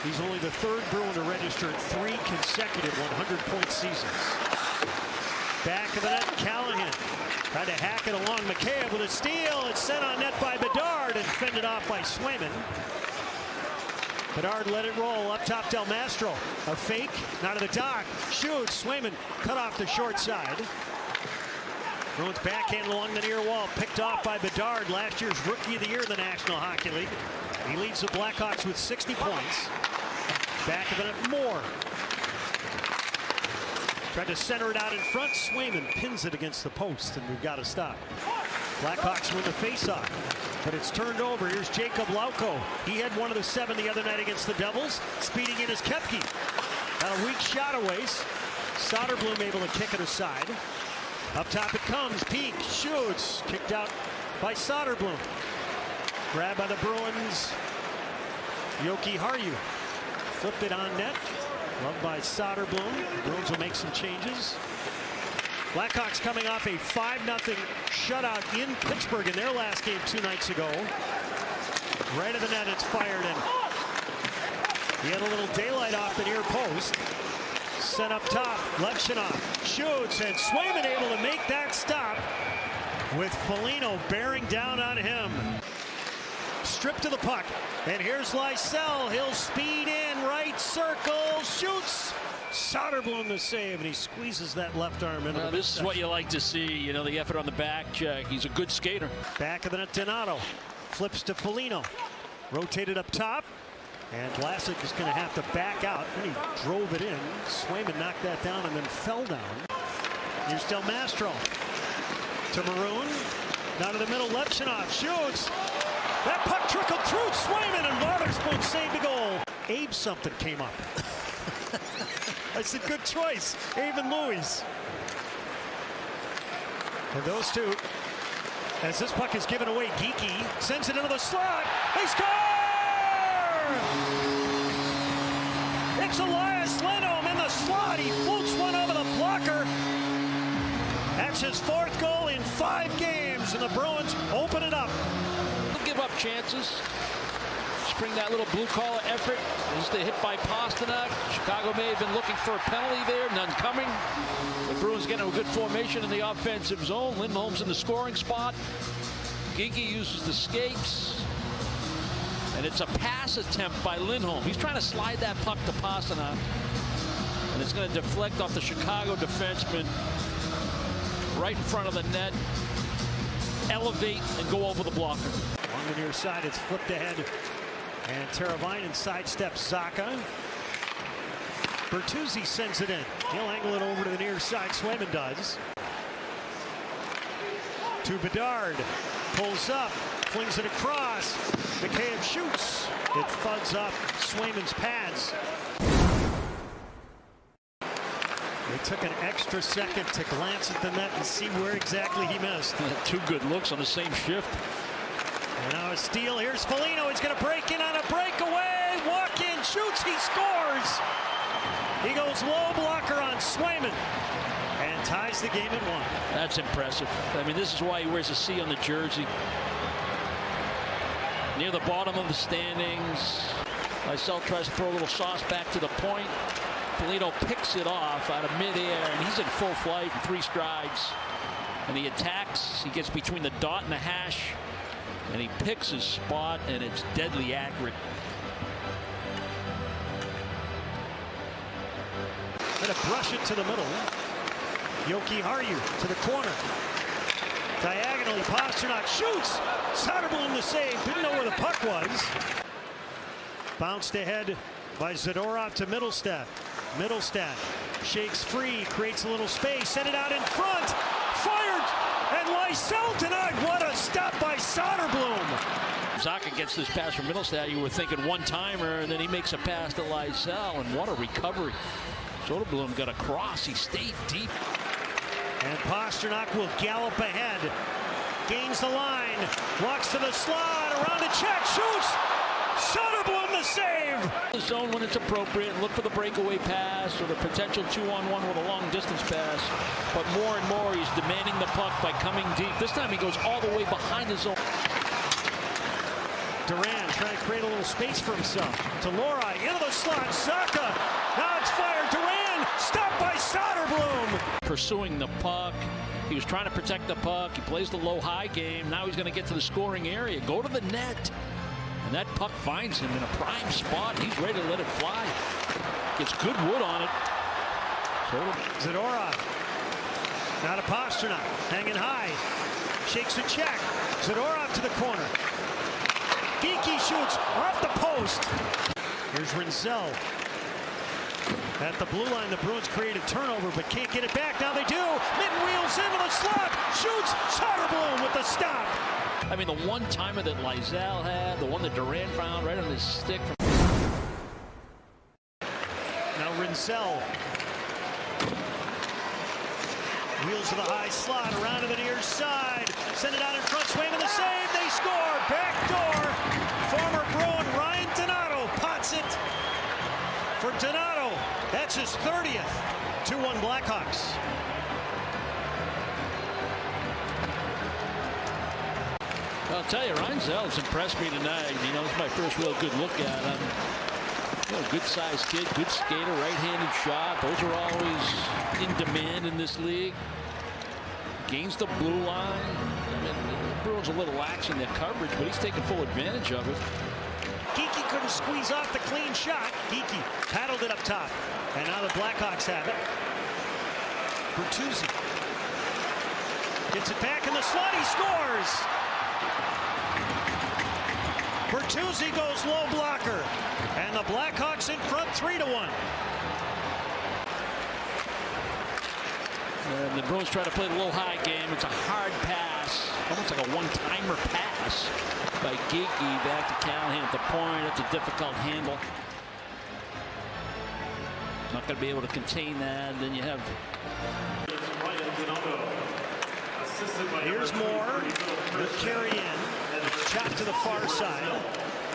He's only the third Bruin to register 3 consecutive 100-point seasons. Back of the net, Callahan tried to hack it along. McCabe with a steal. It's sent on net by Bedard and fended off by Swayman. Bedard let it roll up top. Del Mastro, a fake, not to the dock, shoots. Swayman cut off the short side. Bruins backhand along the near wall, picked off by Bedard, last year's Rookie of the Year in the National Hockey League. He leads the Blackhawks with 60 points. Back of the net, Moore. Tried to center it out in front. Swayman pins it against the post, and we've got to stop. Blackhawks win the faceoff, but it's turned over. Here's Jacob Lauko. He had one of the 7 the other night against the Devils. Speeding in is Koepke. Got a weak shot away. Soderblom able to kick it aside. Up top it comes. Peak shoots. Kicked out by Soderblom. Grabbed by the Bruins. Yoki Harju flipped it on net. Loved by Soderblom. The Bruins will make some changes. Blackhawks coming off a 5-0 shutout in Pittsburgh in their last game 2 nights ago. Right of the net, it's fired in. He had a little daylight off the near post. Sent up top, Levchinov shoots, and Swayman able to make that stop with Foligno bearing down on him. Stripped to the puck, and here's Lysell. He'll speed in, right circle, shoots. Soderblom the save, and he squeezes that left arm into the This is what you like to see, you know, the effort on the back check. He's a good skater. Back of the net, Donato flips to Foligno. Rotated up top, and Vlasic is going to have to back out. Then he drove it in. Swayman knocked that down and then fell down. Here's Del Mastro to Maroon. Down to the middle, Levchinov shoots. That puck trickled through Swayman, and Wotherspoon saved the goal. Abe something came up. That's a good choice. Abe and Louis. And those two, as this puck is given away, Geekie sends it into the slot. They score! It's Elias Lindholm in the slot. He floats one over the blocker. That's his 4th goal in 5 games, and the Bruins open it up. They'll give up chances. Bring that little blue-collar effort. As they hit by Pastrnak. Chicago may have been looking for a penalty there, none coming. The Bruins getting a good formation in the offensive zone. Lindholm's in the scoring spot. Geekie uses the skates. And it's a pass attempt by Lindholm. He's trying to slide that puck to Pastrnak. And it's going to deflect off the Chicago defenseman right in front of the net. Elevate and go over the blocker. On the near side, it's flipped ahead. And Teravainen sidesteps Zacha. Bertuzzi sends it in. He'll angle it over to the near side. Swayman does. To Bedard. Pulls up. Flings it across. McCabe shoots. It thuds up Swayman's pads. They took an extra second to glance at the net and see where exactly he missed. 2 good looks on the same shift. And now a steal. Here's Foligno. He's going to break in on a breakaway. Walk in, shoots, he scores. He goes low blocker on Swayman and ties the game at 1. That's impressive. I mean, this is why he wears a C on the jersey. Near the bottom of the standings. Lysell tries to throw a little sauce back to the point. Foligno picks it off out of midair, and he's in full flight in 3 strides. And he attacks. He gets between the dot and the hash. And he picks his spot, and it's deadly accurate. Going to brush it to the middle. Yoki Harju to the corner. Diagonally, Pastrnak shoots. Soderblom the save. Didn't know where the puck was. Bounced ahead by Zadorov to Middlestat. Middlestat shakes free, creates a little space, sent it out in front. Fired! And Lysell tonight, what a stop by Soderblom. Zacha gets this pass from Middlestat. You were thinking one-timer, and then he makes a pass to Lysell, and what a recovery. Soderblom got across. He stayed deep. And Pastrnak will gallop ahead. Gains the line. Walks to the slot. Around the check. Shoots. Soderblom the save. The zone when it's appropriate. Look for the breakaway pass or the potential 2-on-1 with a long-distance pass. But more and more, he's demanding the puck by coming deep. This time he goes all the way behind the zone. Duran trying to create a little space for himself. To Lorai, into the slot, Saka. Now it's fired. Duran, stopped by Soderblom. Pursuing the puck. He was trying to protect the puck. He plays the low-high game. Now he's going to get to the scoring area. Go to the net. And that puck finds him in a prime spot. He's ready to let it fly. Gets good wood on it. Zadorov. Now to Pastrnak. Hanging high. Shakes a check. Zadorov to the corner. Geekie shoots off the post. Here's Rinzel. At the blue line, the Bruins create a turnover, but can't get it back. Now they do. Mitten wheels into the slot. Shoots. Soderblom with the stop. I mean, the one-timer that Lysell had, the one that Duran found right on his stick. Now Rinzel. Wheels to the high slot, around to the near side. Send it out in front, Swayman the save. They score. Back door. Former Bruin Ryan Donato pots it for Donato. That's his 30th. 2-1 Blackhawks. I'll tell you, Reinzel's impressed me tonight. You know, it's my first real good look at him. You know, good-sized kid, good skater, right-handed shot. Those are always in demand in this league. Gains the blue line. I mean, the Bruins a little lax in their coverage, but he's taking full advantage of it. Geekie couldn't squeeze off the clean shot. Geekie paddled it up top. And now the Blackhawks have it. Bertuzzi gets it back in the slot. He scores. Bertuzzi goes low blocker. And the Blackhawks in front 3-1. And the Bruins try to play the low high game. It's a hard pass, almost like a one-timer pass by Geekie back to Callahan at the point. That's a difficult handle. Not going to be able to contain that. And then you have. Here's Moore. The carry in. Shot to the far side.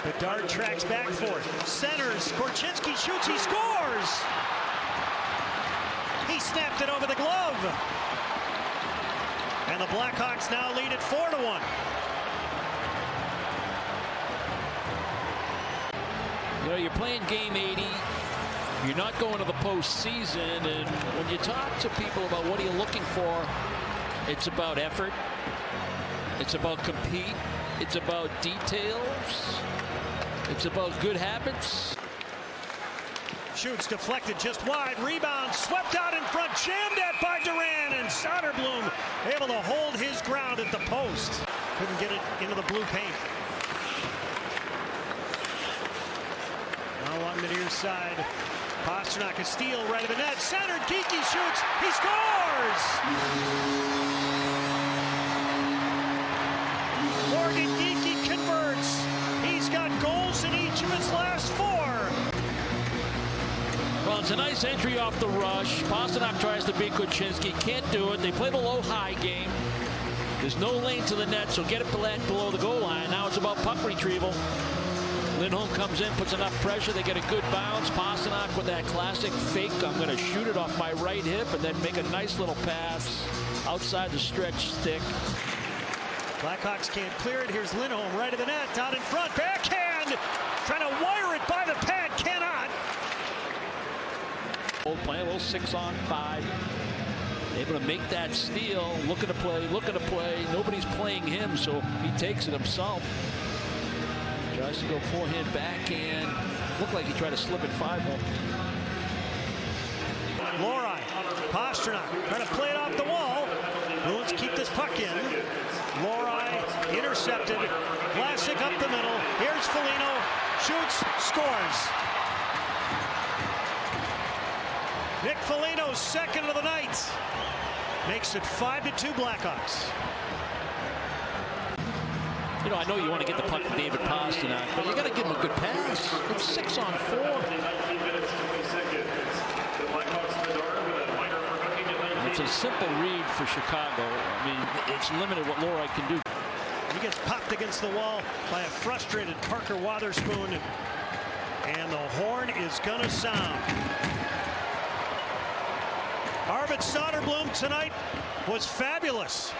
Bedard tracks back for it. Centers. Korchinski shoots. He scores. He snapped it over the glove. And the Blackhawks now lead it 4-1. You know, you're playing game 80. You're not going to the postseason. And when you talk to people about what are you looking for, it's about effort. It's about compete. It's about details. It's about good habits. Shoots deflected just wide. Rebound swept out in front. Jammed at by Duran. And Soderblom able to hold his ground at the post. Couldn't get it into the blue paint. Now along the near side. Pastrnak a steal right of the net. Centered. Geekie shoots. He scores! Morgan Geekie converts. He's got goals in each of his last 4. Well, it's a nice entry off the rush. Pastrnak tries to beat Korchinski. Can't do it. They play the low-high game. There's no lane to the net, so get it below the goal line. Now it's about puck retrieval. Lindholm comes in, puts enough pressure. They get a good bounce. Pastrnak with that classic fake. I'm going to shoot it off my right hip and then make a nice little pass outside the stretch stick. Blackhawks can't clear it. Here's Lindholm right of the net, out in front. Backhand, trying to wire it by the pad, cannot. Playing a little 6-on-5. Able to make that steal. Looking to play. Nobody's playing him, so he takes it himself. Tries to go forehand, backhand. Looked like he tried to slip it 5-1. Lorai, Pastrnak, trying to play it off the wall. Bruins keep this puck in. Lorai intercepted. Vlasic up the middle. Here's Foligno. Shoots, scores. Nick Foligno's second of the night. Makes it 5-2 Blackhawks. You know, I know you want to get the puck to David Pastrnak, but you got to give him a good pass. It's 6-on-4. It's a simple read for Chicago. I mean, it's limited what Lorai can do. He gets popped against the wall by a frustrated Parker Wotherspoon, and the horn is going to sound. Arvid Soderblom tonight was fabulous.